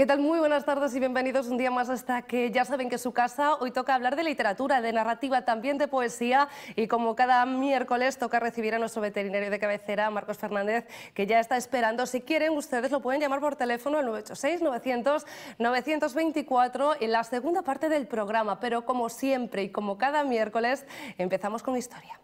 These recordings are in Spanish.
¿Qué tal? Muy buenas tardes y bienvenidos un día más hasta que ya saben que es su casa. Hoy toca hablar de literatura, de narrativa, también de poesía y como cada miércoles toca recibir a nuestro veterinario de cabecera, Marcos Fernández, que ya está esperando. Si quieren, ustedes lo pueden llamar por teléfono al 986-900-924 en la segunda parte del programa, pero como siempre y como cada miércoles empezamos con historia.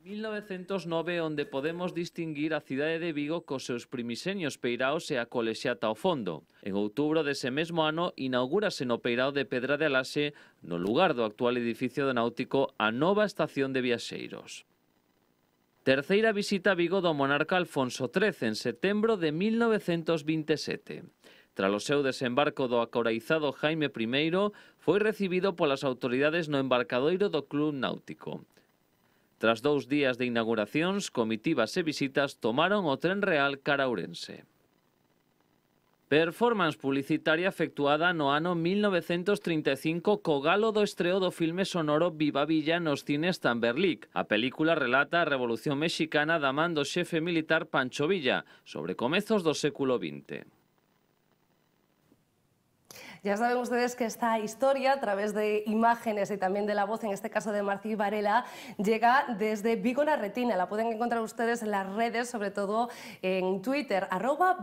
1909 onde podemos distinguir a cidade de Vigo cos seus primiseños peiraos e a colexiata ao fondo. En outubro dese mesmo ano inaugúrase no peirao de Pedra de Alaxe, no lugar do actual edificio do Náutico, a nova estación de viaxeiros. Terceira visita a Vigo do monarca Alfonso XIII en setembro de 1927. Tras o seu desembarco do acoraizado Jaime I, foi recibido polas autoridades no embarcadoiro do Club Náutico. Tras 2 días de inauguracións, comitivas e visitas tomaron o tren real cara a Ourense. Performance publicitaria efectuada no ano 1935 co galo do estreo do filme sonoro Viva Villa nos cines Tamberlik. A película relata a Revolución Mexicana da man do xefe militar Pancho Villa, sobre comezos do século XX. Ya saben ustedes que esta historia, a través de imágenes y también de la voz, en este caso de Martí Varela, llega desde Vigo Narretina. La pueden encontrar ustedes en las redes, sobre todo en Twitter,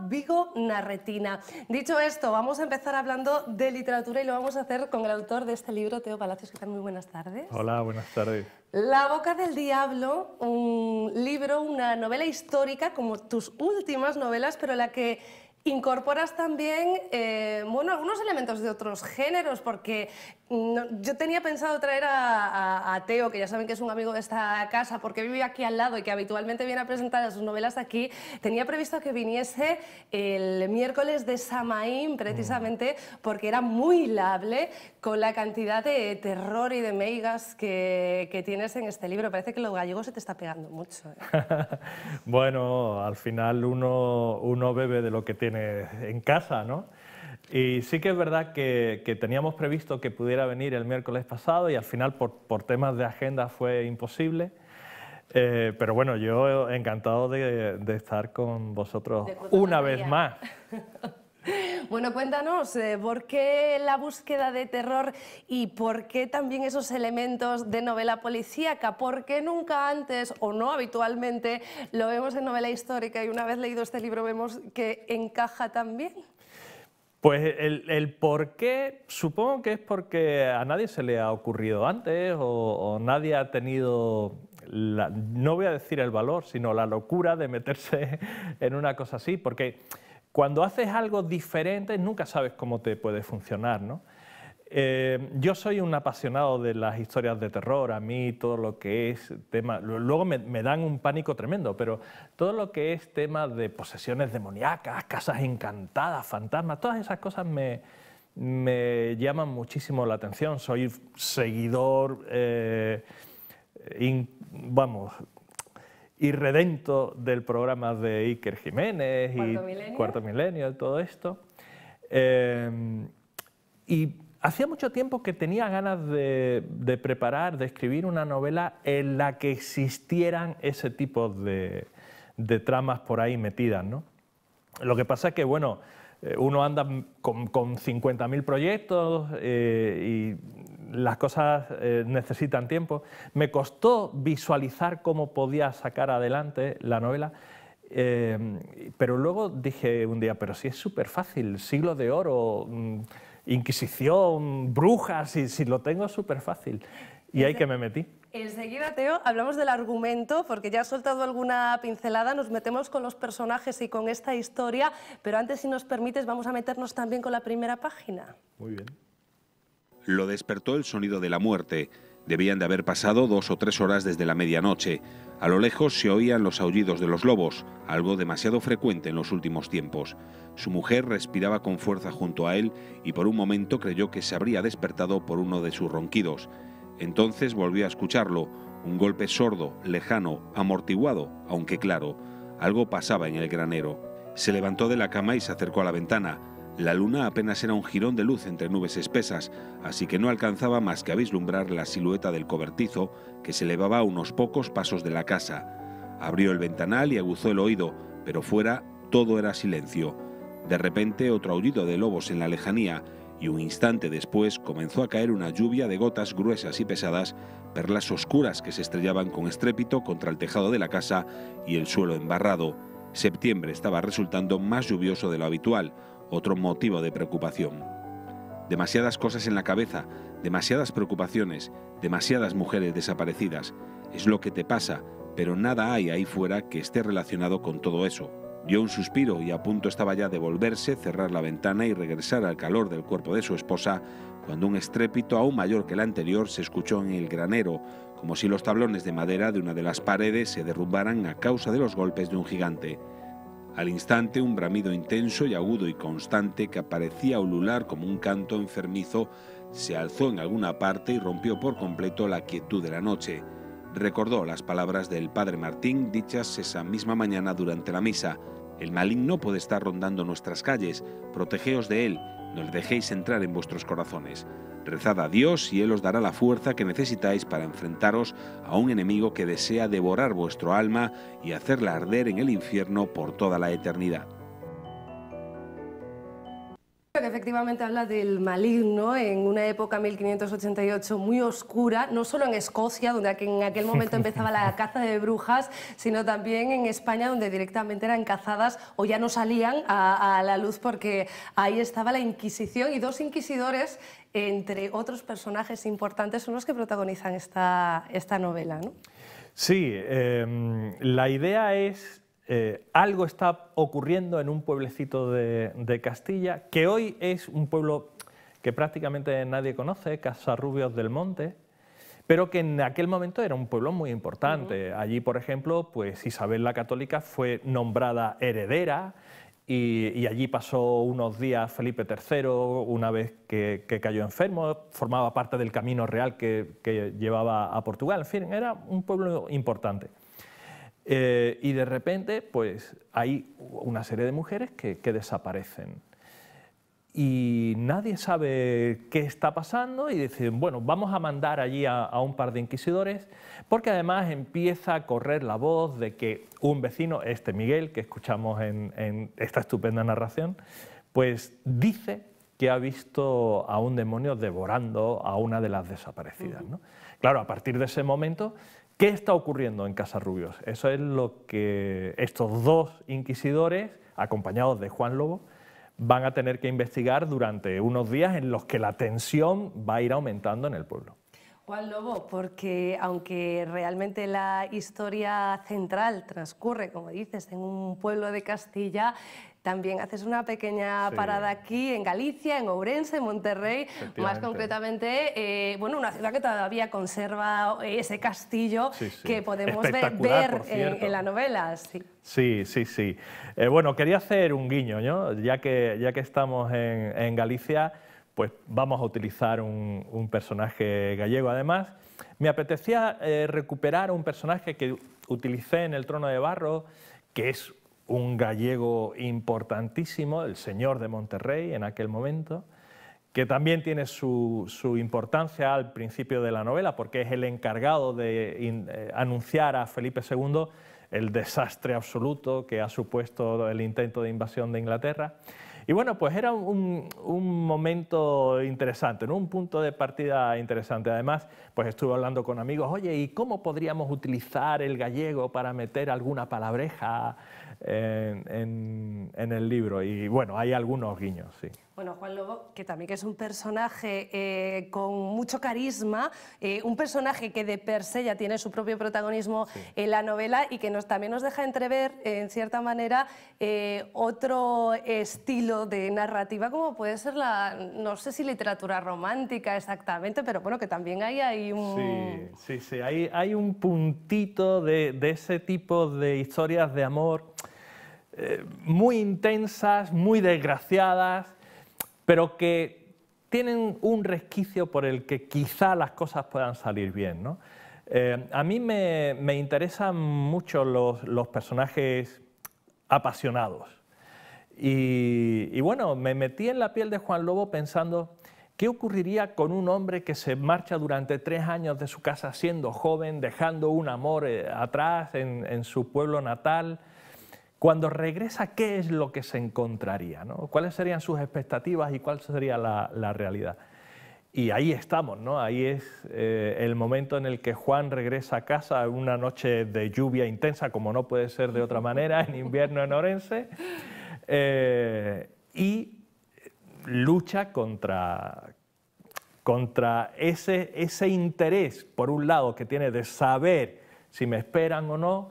@VigoNarretina. Dicho esto, vamos a empezar hablando de literatura y lo vamos a hacer con el autor de este libro, Teo Palacios. ¿Qué tal? Muy buenas tardes. Hola, buenas tardes. La boca del diablo, un libro, una novela histórica, como tus últimas novelas, pero la que incorporas también algunos elementos de otros géneros, porque yo tenía pensado traer a Teo, que ya saben que es un amigo de esta casa, porque vive aquí al lado y que habitualmente viene a presentar sus novelas aquí. Tenía previsto que viniese el miércoles de Samaín, precisamente porque era muy hilable con la cantidad de terror y de meigas que tienes en este libro. Parece que lo gallego se te está pegando mucho. Bueno, al final uno bebe de lo que tiene en casa, ¿no? Y sí que es verdad que teníamos previsto que pudiera venir el miércoles pasado y al final por temas de agenda fue imposible. Pero bueno, yo encantado de estar con vosotros una vez más. Bueno, cuéntanos, ¿por qué la búsqueda de terror y por qué también esos elementos de novela policíaca? ¿Por qué nunca antes o no habitualmente lo vemos en novela histórica y una vez leído este libro vemos que encaja también? Pues el por qué, supongo que es porque a nadie se le ha ocurrido antes o nadie ha tenido, no voy a decir el valor, sino la locura de meterse en una cosa así, porque cuando haces algo diferente nunca sabes cómo te puede funcionar, ¿no? Yo soy un apasionado de las historias de terror, a mí todo lo que es tema, luego me dan un pánico tremendo, pero todo lo que es tema de posesiones demoníacas, casas encantadas, fantasmas, todas esas cosas me llaman muchísimo la atención. Soy seguidor, irredento del programa de Iker Jiménez y Cuarto Milenio y todo esto. Y hacía mucho tiempo que tenía ganas de escribir una novela en la que existieran ese tipo de tramas por ahí metidas, ¿no? Lo que pasa es que, bueno, uno anda con 50.000 proyectos y las cosas necesitan tiempo. Me costó visualizar cómo podía sacar adelante la novela, pero luego dije un día, pero si es súper fácil, siglo de oro, Inquisición, brujas, si lo tengo súper fácil. Y ahí que me metí. Enseguida, Teo, hablamos del argumento, porque ya has soltado alguna pincelada, nos metemos con los personajes y con esta historia, pero antes, si nos permites, vamos a meternos también con la primera página. Muy bien. Lo despertó el sonido de la muerte. Debían de haber pasado 2 o 3 horas desde la medianoche. A lo lejos se oían los aullidos de los lobos, algo demasiado frecuente en los últimos tiempos. Su mujer respiraba con fuerza junto a él y por un momento creyó que se habría despertado por uno de sus ronquidos. Entonces volvió a escucharlo, un golpe sordo, lejano, amortiguado, aunque claro. Algo pasaba en el granero. Se levantó de la cama y se acercó a la ventana. La luna apenas era un jirón de luz entre nubes espesas, así que no alcanzaba más que a vislumbrar la silueta del cobertizo que se elevaba a unos pocos pasos de la casa. Abrió el ventanal y aguzó el oído, pero fuera todo era silencio. De repente, otro aullido de lobos en la lejanía, y un instante después comenzó a caer una lluvia de gotas gruesas y pesadas, perlas oscuras que se estrellaban con estrépito contra el tejado de la casa y el suelo embarrado. Septiembre estaba resultando más lluvioso de lo habitual, otro motivo de preocupación. Demasiadas cosas en la cabeza, demasiadas preocupaciones, demasiadas mujeres desaparecidas. Es lo que te pasa, pero nada hay ahí fuera que esté relacionado con todo eso. Dio un suspiro y a punto estaba ya de volverse, cerrar la ventana y regresar al calor del cuerpo de su esposa, cuando un estrépito aún mayor que el anterior se escuchó en el granero, como si los tablones de madera de una de las paredes se derrumbaran a causa de los golpes de un gigante. Al instante, un bramido intenso y agudo y constante que parecía ulular como un canto enfermizo se alzó en alguna parte y rompió por completo la quietud de la noche. Recordó las palabras del padre Martín dichas esa misma mañana durante la misa: «El maligno puede estar rondando nuestras calles, protegeos de él, no le dejéis entrar en vuestros corazones. Rezad a Dios y Él os dará la fuerza que necesitáis para enfrentaros a un enemigo que desea devorar vuestro alma y hacerla arder en el infierno por toda la eternidad». Que efectivamente habla del maligno en una época 1588 muy oscura, no solo en Escocia, donde en aquel momento empezaba la caza de brujas, sino también en España, donde directamente eran cazadas o ya no salían a la luz, porque ahí estaba la Inquisición, y dos inquisidores, entre otros personajes importantes, son los que protagonizan esta novela, ¿no? Sí, la idea es... algo está ocurriendo en un pueblecito de Castilla, que hoy es un pueblo que prácticamente nadie conoce, Casarrubios del Monte, pero que en aquel momento era un pueblo muy importante. Allí, por ejemplo, pues Isabel la Católica fue nombrada heredera, y allí pasó unos días Felipe III, una vez que cayó enfermo, formaba parte del camino real que llevaba a Portugal. En fin, era un pueblo importante. Y de repente, pues hay una serie de mujeres que desaparecen. Y nadie sabe qué está pasando y dicen, bueno, vamos a mandar allí a un par de inquisidores, porque además empieza a correr la voz de que un vecino, Miguel, que escuchamos en esta estupenda narración, pues dice que ha visto a un demonio devorando a una de las desaparecidas, ¿no? Claro, a partir de ese momento, ¿qué está ocurriendo en Casarrubios? Eso es lo que estos dos inquisidores, acompañados de Juan Lobo, van a tener que investigar durante unos días en los que la tensión va a ir aumentando en el pueblo. Juan Lobo, porque aunque realmente la historia central transcurre, como dices, en un pueblo de Castilla, también haces una pequeña parada aquí en Galicia, en Ourense, en Monterrey, más concretamente, bueno, una ciudad que todavía conserva ese castillo que podemos ver en la novela. Sí. Bueno, quería hacer un guiño, ¿no? Ya que estamos en Galicia, pues vamos a utilizar un personaje gallego. Además, me apetecía recuperar un personaje que utilicé en El Trono de Barro, que es un gallego importantísimo, el señor de Monterrey en aquel momento, que también tiene su importancia al principio de la novela, porque es el encargado de anunciar a Felipe II el desastre absoluto que ha supuesto el intento de invasión de Inglaterra. Y bueno, pues era un momento interesante, ¿no? Un punto de partida interesante. Además, pues estuve hablando con amigos, oye, ¿y cómo podríamos utilizar el gallego para meter alguna palabreja en el libro? Y bueno, hay algunos guiños, sí. Bueno, Juan Lobo, que también es un personaje con mucho carisma, un personaje que de per se ya tiene su propio protagonismo en la novela y que también nos deja entrever, en cierta manera, otro estilo de narrativa, como puede ser no sé si literatura romántica exactamente, pero bueno, que también hay un... Sí, hay un puntito de ese tipo de historias de amor muy intensas, muy desgraciadas, pero que tienen un resquicio por el que quizá las cosas puedan salir bien, ¿no? A mí me interesan mucho los personajes apasionados. Y bueno, me metí en la piel de Juan Lobo pensando qué ocurriría con un hombre que se marcha durante 3 años de su casa siendo joven, dejando un amor atrás en su pueblo natal. cuando regresa, ¿qué es lo que se encontraría, ¿no? ¿Cuáles serían sus expectativas y cuál sería la realidad? Y ahí estamos, ¿no? Ahí es el momento en el que Juan regresa a casa, una noche de lluvia intensa, como no puede ser de otra manera, en invierno en Orense, y lucha contra ese interés, por un lado, que tiene de saber si me esperan o no,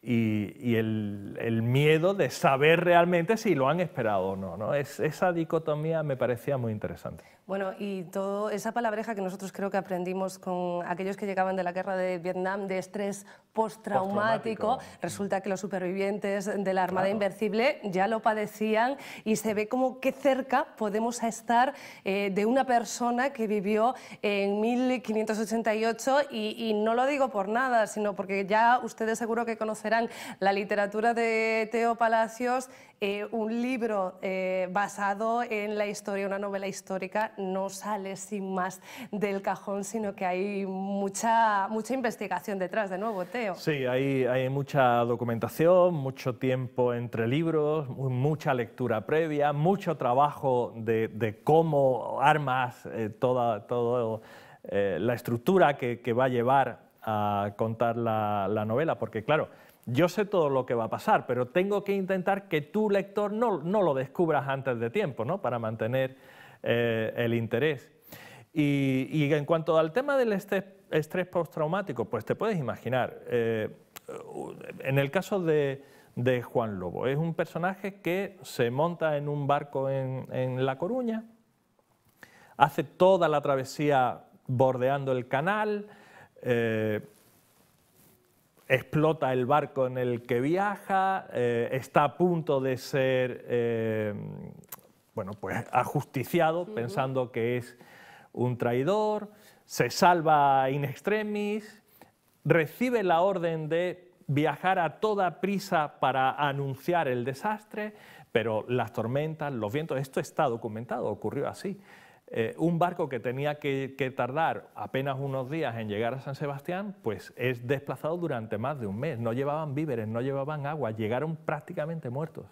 y el miedo de saber realmente si lo han esperado o no, ¿no? Esa dicotomía me parecía muy interesante. Bueno, y toda esa palabreja que nosotros creo que aprendimos con aquellos que llegaban de la guerra de Vietnam, de estrés postraumático, resulta que los supervivientes de la Armada Invencible ya lo padecían, y se ve como qué cerca podemos estar de una persona que vivió en 1588, y no lo digo por nada, sino porque ya ustedes seguro que conocerán la literatura de Teo Palacios. Un libro basado en la historia, una novela histórica, no sale sin más del cajón, sino que hay mucha investigación detrás, de nuevo, Teo. Sí, hay mucha documentación, mucho tiempo entre libros, mucha lectura previa, mucho trabajo de cómo armas toda la estructura que va a llevar a contar la novela, porque claro, yo sé todo lo que va a pasar, pero tengo que intentar que tu lector no lo descubras antes de tiempo, ¿no? Para mantener el interés. Y en cuanto al tema del estrés postraumático, pues te puedes imaginar, en el caso de Juan Lobo, es un personaje que se monta en un barco en La Coruña, hace toda la travesía bordeando el canal, explota el barco en el que viaja, está a punto de ser bueno, pues ajusticiado, pensando que es un traidor, se salva in extremis, recibe la orden de viajar a toda prisa para anunciar el desastre, pero las tormentas, los vientos, esto está documentado, ocurrió así. Un barco que tenía que tardar apenas unos días en llegar a San Sebastián, pues es desplazado durante más de un mes. No llevaban víveres, no llevaban agua, llegaron prácticamente muertos.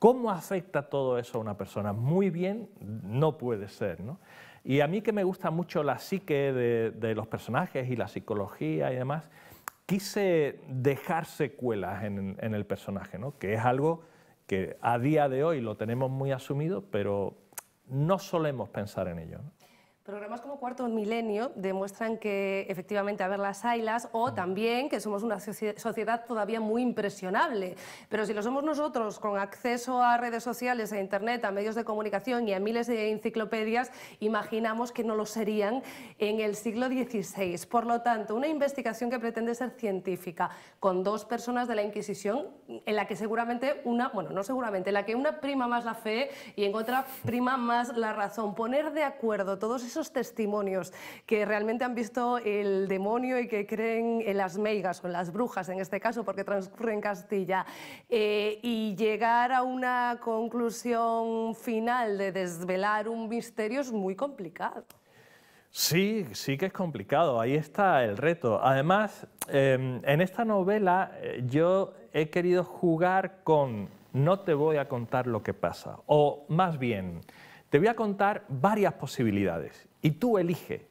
¿Cómo afecta todo eso a una persona? Muy bien, no puede ser, ¿no? Y a mí, que me gusta mucho la psique de los personajes y la psicología y demás, quise dejar secuelas en el personaje, ¿no? Que es algo que a día de hoy lo tenemos muy asumido, pero no solemos pensar en ello, ¿no? Programas como Cuarto Milenio demuestran que efectivamente, a ver, las haylas, o también que somos una sociedad todavía muy impresionable. Pero si lo somos nosotros, con acceso a redes sociales, a internet, a medios de comunicación y a miles de enciclopedias, imaginamos que no lo serían en el siglo XVI. Por lo tanto, una investigación que pretende ser científica, con dos personas de la Inquisición, en la que seguramente una, bueno, no seguramente, en la que una prima más la fe y en otra prima más la razón. Poner de acuerdo todos esos testimonios que realmente han visto el demonio y que creen en las meigas o en las brujas, en este caso, porque transcurre en Castilla, y llegar a una conclusión final de desvelar un misterio es muy complicado. Sí, sí que es complicado, ahí está el reto. Además, en esta novela yo he querido jugar con no te voy a contar lo que pasa, o más bien, te voy a contar varias posibilidades y tú elige,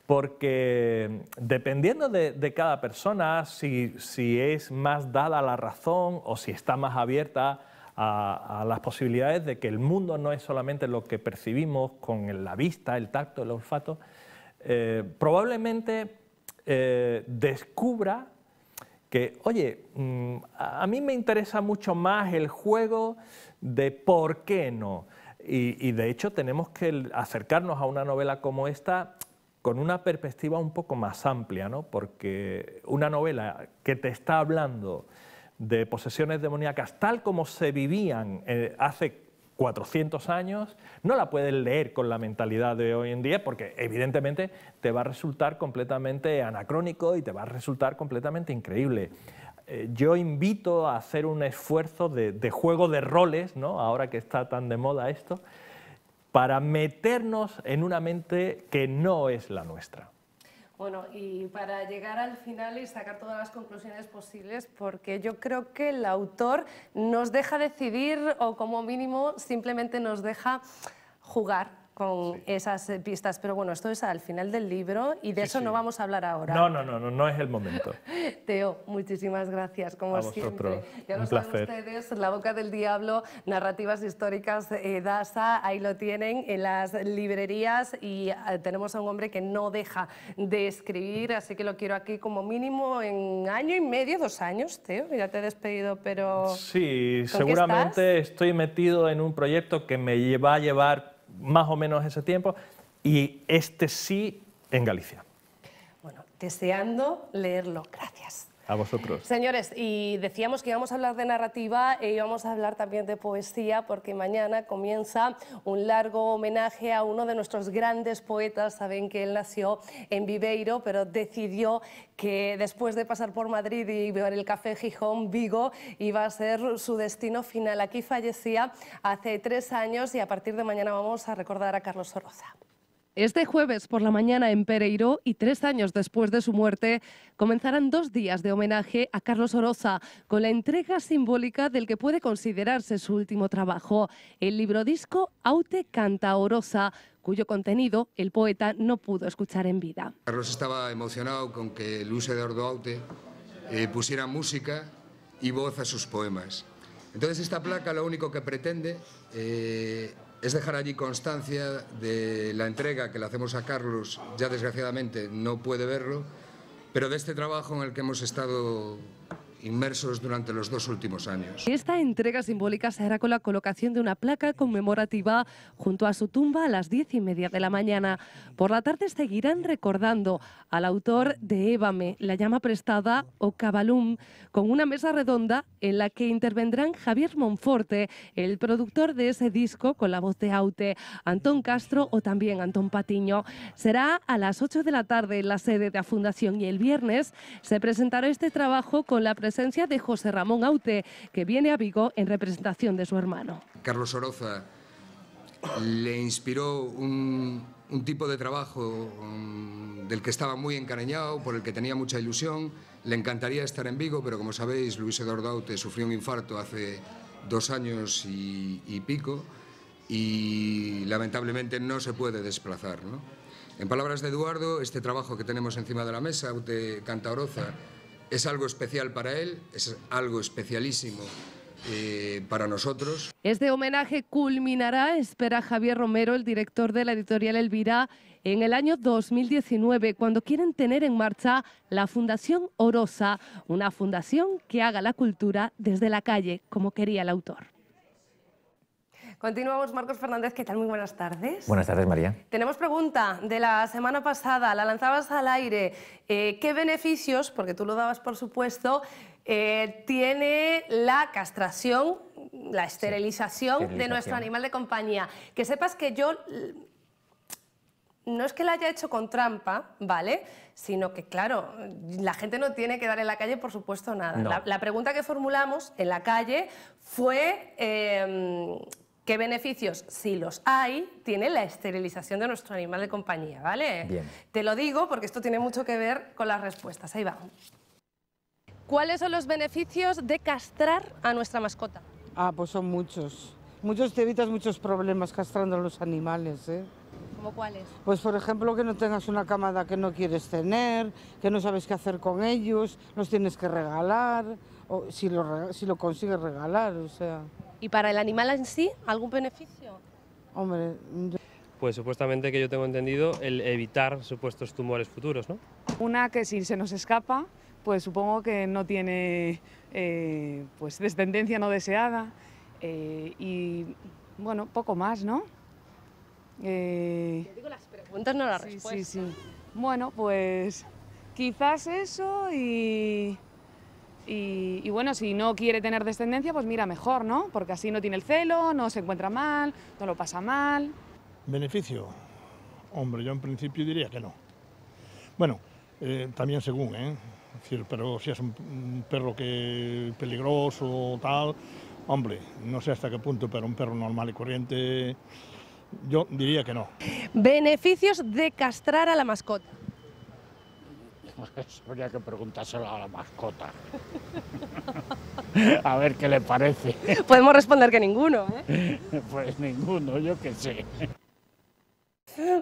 porque dependiendo de cada persona, si es más dada a la razón o si está más abierta a las posibilidades de que el mundo no es solamente lo que percibimos con la vista, el tacto, el olfato, probablemente descubra que, oye, a mí me interesa mucho más el juego de por qué no. Y de hecho tenemos que acercarnos a una novela como esta con una perspectiva un poco más amplia, ¿no? Porque una novela que te está hablando de posesiones demoníacas tal como se vivían hace 400 años, no la puedes leer con la mentalidad de hoy en día, porque evidentemente te va a resultar completamente anacrónico y te va a resultar completamente increíble. Yo invito a hacer un esfuerzo de juego de roles, ¿no? Ahora que está tan de moda esto, para meternos en una mente que no es la nuestra. Bueno, y para llegar al final y sacar todas las conclusiones posibles, porque yo creo que el autor nos deja decidir o como mínimo simplemente nos deja jugar con esas pistas. Pero bueno, esto es al final del libro y de eso no vamos a hablar ahora. No es el momento. Teo, muchísimas gracias, como siempre. Ya lo saben ustedes, La boca del diablo, narrativas históricas Dasa, ahí lo tienen en las librerías y tenemos a un hombre que no deja de escribir, así que lo quiero aquí como mínimo en año y medio, 2 años, Teo, ya te he despedido, pero... Sí, seguramente estoy metido en un proyecto que me va a llevar más o menos ese tiempo, y este sí en Galicia. Bueno, deseando leerlo. Gracias. A vosotros. Señores, y decíamos que íbamos a hablar de narrativa e íbamos a hablar también de poesía, porque mañana comienza un largo homenaje a uno de nuestros grandes poetas. Saben que él nació en Viveiro, pero decidió que después de pasar por Madrid y beber el café Gijón, Vigo iba a ser su destino final. Aquí fallecía hace 3 años y a partir de mañana vamos a recordar a Carlos Soroza. Este jueves por la mañana en Pereiro y 3 años después de su muerte comenzarán 2 días de homenaje a Carlos Soroza con la entrega simbólica del que puede considerarse su último trabajo, el librodisco Aute Canta Orosa, cuyo contenido el poeta no pudo escuchar en vida. Carlos estaba emocionado con que Luis Eduardo Aute pusiera música y voz a sus poemas. Entonces esta placa lo único que pretende es dejar allí constancia de la entrega que le hacemos a Carlos. Ya desgraciadamente no puede verlo, pero de este trabajo en el que hemos estado inmersos durante los 2 últimos años. Esta entrega simbólica se hará con la colocación de una placa conmemorativa junto a su tumba a las 10:30 de la mañana. Por la tarde seguirán recordando al autor de Évame, La llama prestada o Cabalum, con una mesa redonda en la que intervendrán Javier Monforte, el productor de ese disco con la voz de Aute, Antón Castro o también Antón Patiño. Será a las 8 de la tarde en la sede de la Fundación y el viernes se presentará este trabajo con la presencia de José Ramón Aute, que viene a Vigo en representación de su hermano. Carlos Soroza le inspiró un tipo de trabajo del que estaba muy encariñado, por el que tenía mucha ilusión. Le encantaría estar en Vigo, pero como sabéis, Luis Eduardo Aute sufrió un infarto hace 2 años y pico y lamentablemente no se puede desplazar, ¿no? En palabras de Eduardo, este trabajo que tenemos encima de la mesa, Aute Canta Oroza, es algo especial para él, es algo especialísimo para nosotros. Este homenaje culminará, espera Javier Romero, el director de la editorial Elvira, en el año 2019, cuando quieren tener en marcha la Fundación Orosa, una fundación que haga la cultura desde la calle, como quería el autor. Continuamos, Marcos Fernández, ¿qué tal? Muy buenas tardes. Buenas tardes, María. Tenemos pregunta de la semana pasada, la lanzabas al aire. ¿Qué beneficios, porque tú lo dabas por supuesto, tiene la castración, la esterilización de nuestro animal de compañía? Que sepas que yo no es que la haya hecho con trampa, ¿vale? Sino que, claro, la gente no tiene que dar en la calle, por supuesto, nada. No. La pregunta que formulamos en la calle fue ¿qué beneficios, si los hay, tiene la esterilización de nuestro animal de compañía, ¿vale? Bien. Te lo digo porque esto tiene mucho que ver con las respuestas. Ahí va. ¿Cuáles son los beneficios de castrar a nuestra mascota? Ah, pues son muchos. Muchos, te evitas muchos problemas castrando a los animales, ¿eh? ¿Cómo cuáles? Pues por ejemplo que no tengas una camada que no quieres tener, que no sabes qué hacer con ellos, los tienes que regalar, o si lo consigues regalar, o sea... ¿Y para el animal en sí, algún beneficio? Hombre... Pues supuestamente, que yo tengo entendido, el evitar supuestos tumores futuros, ¿no? Una que si se nos escapa, pues supongo que no tiene pues descendencia no deseada y bueno, poco más, ¿no? Yo digo las preguntas, no las respuestas. Sí. Bueno, pues quizás eso y bueno, si no quiere tener descendencia, pues mira, mejor, ¿no? Porque así no tiene el celo, no se encuentra mal, no lo pasa mal. ¿Beneficio? Hombre, yo en principio diría que no. Bueno, también según, ¿eh? Es decir, pero si es un perro que peligroso o tal, hombre, no sé hasta qué punto, pero un perro normal y corriente, yo diría que no. Beneficios de castrar a la mascota. Pues habría que preguntárselo a la mascota. A ver qué le parece. Podemos responder que ninguno, ¿eh? Pues ninguno, yo qué sé.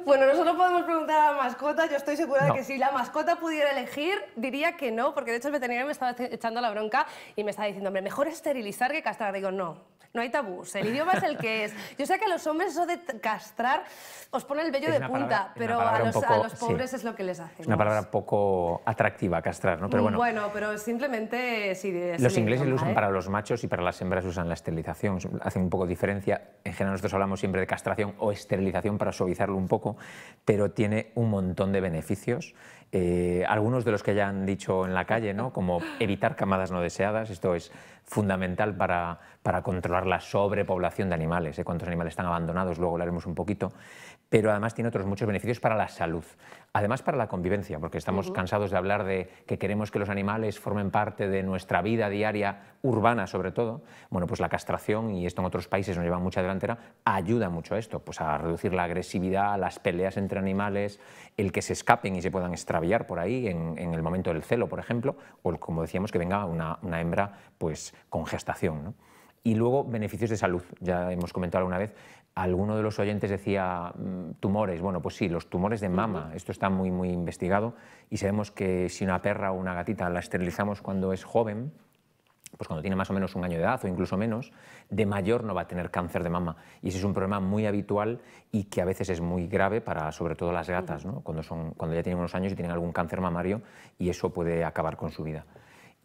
Bueno, nosotros podemos preguntar a la mascota, yo estoy segura de que si la mascota pudiera elegir, diría que no, porque de hecho el veterinario me estaba echando la bronca y me estaba diciendo, hombre, mejor esterilizar que castrar. Digo, no hay tabús, el idioma es el que es. Yo sé que a los hombres eso de castrar os pone el vello de punta, pero a los pobres es lo que les hace. Es una palabra poco atractiva, castrar, ¿no? Pero bueno, pero simplemente sí. Los ingleses lo usan para los machos y para las hembras usan la esterilización, hacen un poco de diferencia. En general nosotros hablamos siempre de castración o esterilización para suavizarlo un poco, pero tiene un montón de beneficios. Algunos de los que ya han dicho en la calle, ¿no? Como evitar camadas no deseadas, esto es fundamental para controlar la sobrepoblación de animales, cuántos animales están abandonados, luego hablaremos un poquito, pero además tiene otros muchos beneficios para la salud, además para la convivencia, porque estamos cansados de hablar de que queremos que los animales formen parte de nuestra vida diaria, urbana sobre todo. Bueno, pues la castración, y esto en otros países nos lleva mucha delantera, ayuda mucho a esto, pues a reducir la agresividad, las peleas entre animales, el que se escapen y se puedan extraviar por ahí en el momento del celo, por ejemplo, o como decíamos, que venga una hembra pues con gestación, ¿no? Y luego beneficios de salud, ya hemos comentado alguna vez, alguno de los oyentes decía tumores. Bueno, pues sí, los tumores de mama, esto está muy investigado y sabemos que si una perra o una gatita la esterilizamos cuando es joven, pues cuando tiene más o menos un año de edad o incluso menos, de mayor no va a tener cáncer de mama. Y ese es un problema muy habitual y que a veces es muy grave para sobre todo las gatas, ¿no? Cuando ya tienen unos años y tienen algún cáncer mamario, y eso puede acabar con su vida.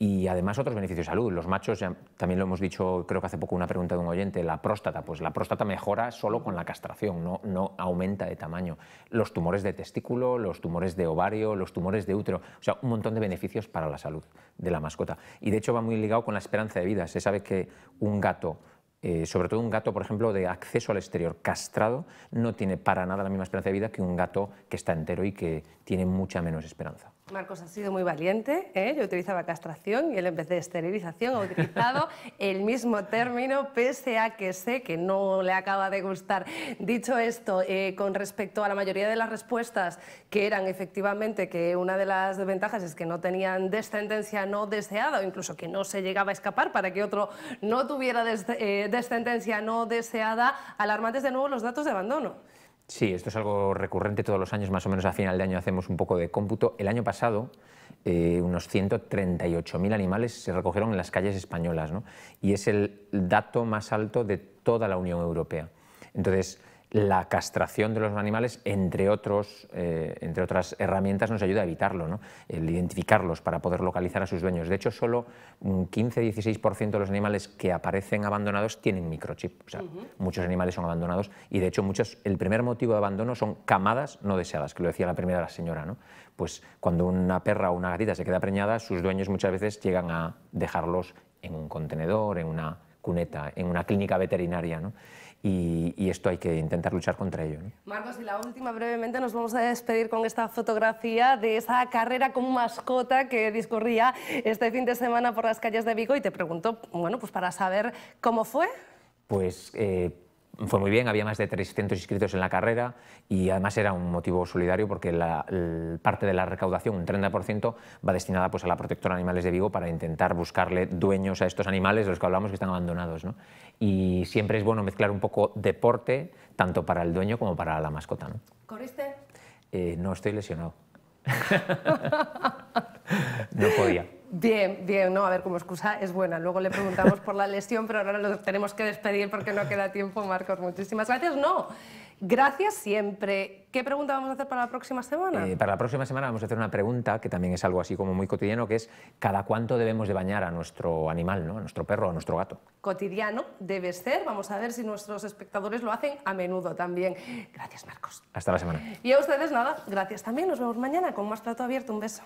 Y además otros beneficios de salud. Los machos, ya también lo hemos dicho, creo que hace poco una pregunta de un oyente, la próstata, pues la próstata mejora solo con la castración, no aumenta de tamaño. Los tumores de testículo, los tumores de ovario, los tumores de útero, o sea, un montón de beneficios para la salud de la mascota. Y de hecho va muy ligado con la esperanza de vida. Se sabe que un gato, sobre todo un gato, por ejemplo, de acceso al exterior castrado, no tiene para nada la misma esperanza de vida que un gato que está entero y que tiene mucha menos esperanza. Marcos ha sido muy valiente, ¿eh? Yo utilizaba castración y él en vez de esterilización ha utilizado el mismo término, pese a que sé que no le acaba de gustar. Dicho esto, con respecto a la mayoría de las respuestas, que eran efectivamente que una de las desventajas es que no tenían descendencia no deseada, o incluso que no se llegaba a escapar para que otro no tuviera descendencia no deseada, alarmantes de nuevo los datos de abandono. Sí, esto es algo recurrente todos los años, más o menos a final de año hacemos un poco de cómputo. El año pasado unos 138.000 animales se recogieron en las calles españolas, ¿no? Y es el dato más alto de toda la Unión Europea. Entonces, la castración de los animales, entre otras herramientas, nos ayuda a evitarlo, ¿no? El identificarlos para poder localizar a sus dueños. De hecho, solo un 15-16% de los animales que aparecen abandonados tienen microchip. O sea, muchos animales son abandonados y, de hecho, el primer motivo de abandono son camadas no deseadas, que lo decía la primera señora, ¿no? Pues cuando una perra o una gatita se queda preñada, sus dueños muchas veces llegan a dejarlos en un contenedor, en una cuneta, en una clínica veterinaria, ¿no? Y esto hay que intentar luchar contra ello, ¿no? Marcos, y la última, brevemente, nos vamos a despedir con esta fotografía de esa carrera con mascota que discurría este fin de semana por las calles de Vigo, y te pregunto, bueno, pues para saber cómo fue. Pues fue muy bien, había más de 300 inscritos en la carrera y además era un motivo solidario porque parte de la recaudación, un 30%, va destinada pues a la Protectora de Animales de Vigo para intentar buscarle dueños a estos animales de los que hablamos que están abandonados, ¿no? Y siempre es bueno mezclar un poco deporte, tanto para el dueño como para la mascota, ¿no? ¿Corriste? No, estoy lesionado. No podía. Bien, bien, no, a ver, como excusa es buena. Luego le preguntamos por la lesión, pero ahora lo tenemos que despedir porque no queda tiempo. Marcos, muchísimas gracias. No, gracias siempre. ¿Qué pregunta vamos a hacer para la próxima semana? Para la próxima semana vamos a hacer una pregunta que también es algo así como muy cotidiano, que es ¿cada cuánto debemos de bañar a nuestro animal, ¿no? A nuestro perro o a nuestro gato? Cotidiano debe ser. Vamos a ver si nuestros espectadores lo hacen a menudo también. Gracias, Marcos. Hasta la semana. Y a ustedes nada, gracias también. Nos vemos mañana con más Plato Abierto. Un beso.